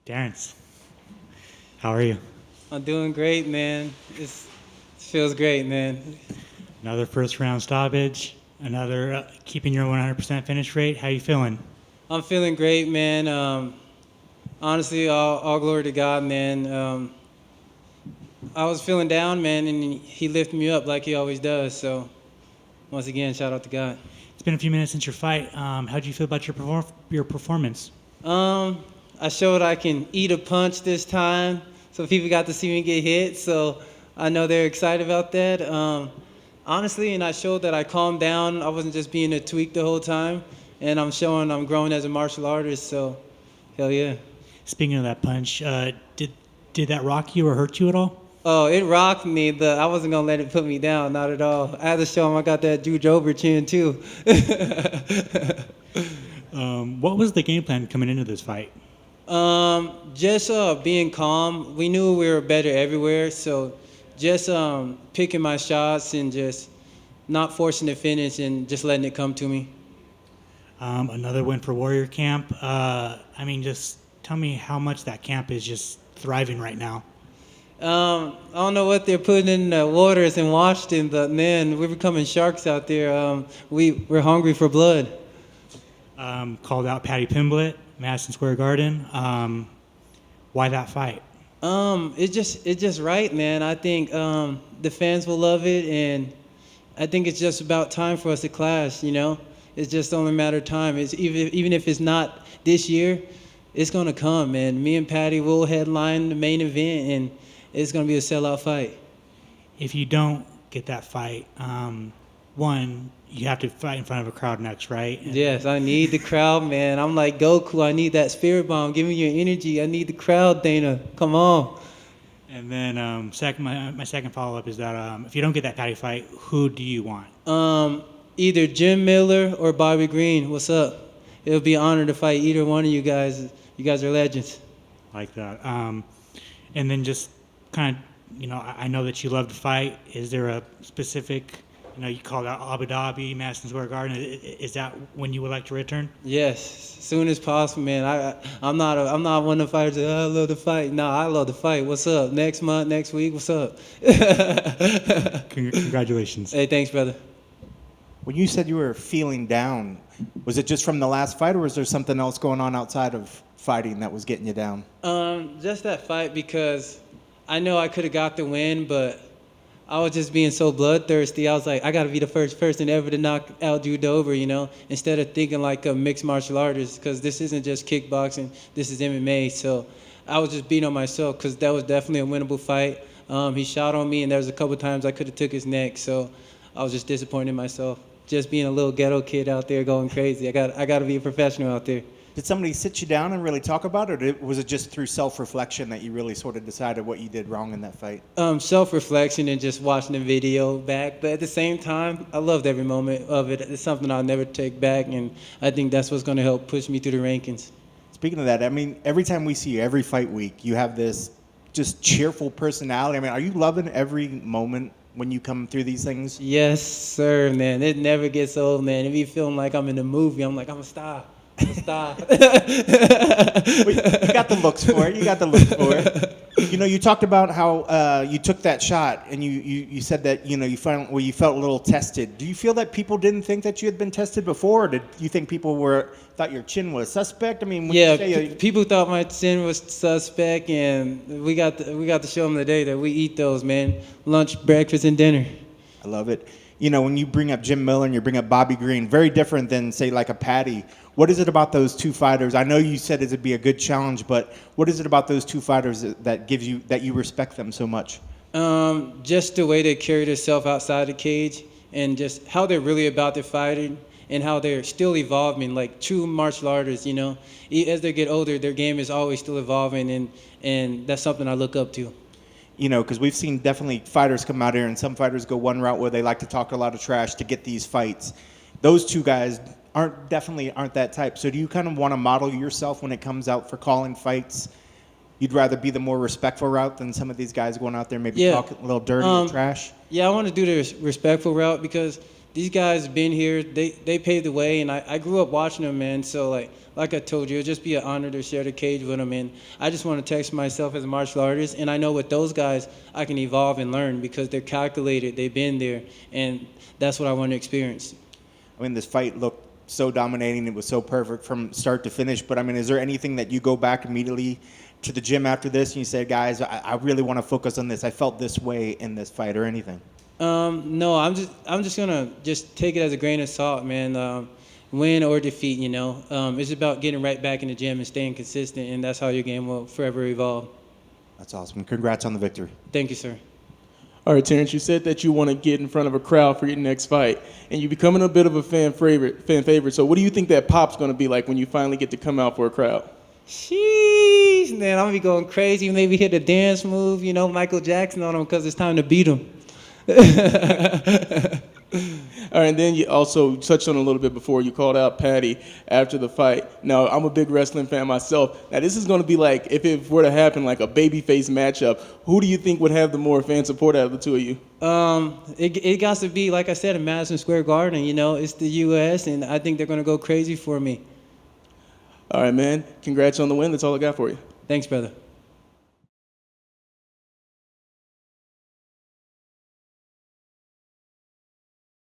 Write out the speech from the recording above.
Terrance, how are you? I'm doing great, man. It feels great, man. Another first round stoppage, another keeping your 100% finish rate. How you feeling? I'm feeling great, man. Honestly, all glory to God, man. I was feeling down, man, and he lifted me up like he always does. So, once again, shout out to God. It's been a few minutes since your fight. How do you feel about your performance? I showed I can eat a punch this time, so people got to see me get hit. So, I know they're excited about that. Honestly, and I showed that I calmed down. I wasn't just being a tweak the whole time, and I'm showing I'm growing as a martial artist. So, hell yeah. Speaking of that punch, did that rock you or hurt you at all? Oh, it rocked me, but I wasn't gonna let it put me down, not at all. I had to show him I got that Juge over chin too. What was the game plan coming into this fight? Just being calm. We knew we were better everywhere, so just picking my shots and just not forcing the finish and just letting it come to me. Another win for Warrior Camp. Just tell me how much that camp is just thriving right now. I don't know what they're putting in the waters in Washington, but man, we're becoming sharks out there. We're hungry for blood. Called out Paddy Pimblett, Madison Square Garden. Why that fight? It's just right, man. I think the fans will love it, and I think it's just about time for us to clash. You know, it's just only a matter of time. It's even if it's not this year, it's gonna come, and me and Paddy will headline the main event, and it's gonna be a sellout fight. If you don't get that fight, one, you have to fight in front of a crowd next, right? Yes, I need the crowd, man. I'm like Goku. I need that spirit bomb. Give me your energy. I need the crowd, Dana. Come on. And then my second follow-up is that if you don't get that Paddy fight, who do you want? Either Jim Miller or Bobby Green. What's up? It would be an honor to fight either one of you guys. You guys are legends. Like that. And then just kind of, I know that you love to fight. Is there a specific, you called out Abu Dhabi, Madison Square Garden. Is that when you would like to return? Yes, soon as possible, man. I'm not one of the fighters that I love to fight. No, I love to fight. What's up? Next month, next week. What's up? Congratulations. Hey, thanks, brother. When you said you were feeling down, was it just from the last fight, or was there something else going on outside of fighting that was getting you down? Just that fight, because I know I could have got the win, but I was just being so bloodthirsty. I was like, I got to be the first person ever to knock out Jude over, instead of thinking like a mixed martial artist, because this isn't just kickboxing, this is MMA. So I was just beating on myself, because that was definitely a winnable fight. He shot on me, and there was a couple times I could have took his neck, so I was just disappointed in myself. Just being a little ghetto kid out there going crazy. I got to be a professional out there. Did somebody sit you down and really talk about it, or was it just through self-reflection that you really sort of decided what you did wrong in that fight? Self-reflection and just watching the video back. But at the same time, I loved every moment of it. It's something I'll never take back, and I think that's what's going to help push me through the rankings. Speaking of that, every time we see you, every fight week, you have this just cheerful personality. Are you loving every moment when you come through these things? Yes, sir, man. It never gets old, man. It be feeling like I'm in a movie. I'm like, I'm a star. Stop. You got the looks for it. You talked about how you took that shot, and you said that you felt a little tested. Do you feel that people didn't think that you had been tested before, or did you think people thought your chin was suspect? People thought my chin was suspect, and we got to show them today that we eat those, man. Lunch, breakfast, and dinner. I love it. When you bring up Jim Miller and you bring up Bobby Green, very different than, say, like a Paddy. What is it about those two fighters? I know you said it'd be a good challenge, but what is it about those two fighters that you respect them so much? Just the way they carry themselves outside the cage, and just how they're really about their fighting, and how they're still evolving, like true martial artists. As they get older, their game is always still evolving, and that's something I look up to. Because we've seen definitely fighters come out here, and some fighters go one route where they like to talk a lot of trash to get these fights. Those two guys aren't that type. So do you kind of want to model yourself when it comes out for calling fights? You'd rather be the more respectful route than some of these guys going out there maybe talk a little dirty or trash? Yeah, I want to do the respectful route, because these guys been here. They paved the way, and I grew up watching them, man. So like I told you, it'll just be an honor to share the cage with them. And I just want to text myself as a martial artist. And I know with those guys, I can evolve and learn because they're calculated. They've been there, and that's what I want to experience. I mean, this fight looked so dominating. It was so perfect from start to finish. But I mean, is there anything that you go back immediately to the gym after this and you say, guys, I really want to focus on this. I felt this way in this fight, or anything? No, I'm just gonna just take it as a grain of salt, man. Win or defeat, you know. It's about getting right back in the gym and staying consistent, and that's how your game will forever evolve. That's awesome. Congrats on the victory. Thank you, sir. All right, Terrance, you said that you want to get in front of a crowd for your next fight, and you're becoming a bit of a fan favorite. So what do you think that pop's going to be like when you finally get to come out for a crowd? Sheesh, man, I'm gonna be going crazy. Maybe hit a dance move, you know, Michael Jackson on him because it's time to beat him. All right, and then you also touched on a little bit before. You called out Paddy after the fight. Now, I'm a big wrestling fan myself. Now, this is going to be like, if it were to happen, like a babyface matchup. Who do you think would have the more fan support out of the two of you? It got to be, like I said, in Madison Square Garden. You know, it's the U.S., and I think they're going to go crazy for me. All right, man. Congrats on the win. That's all I got for you. Thanks, brother.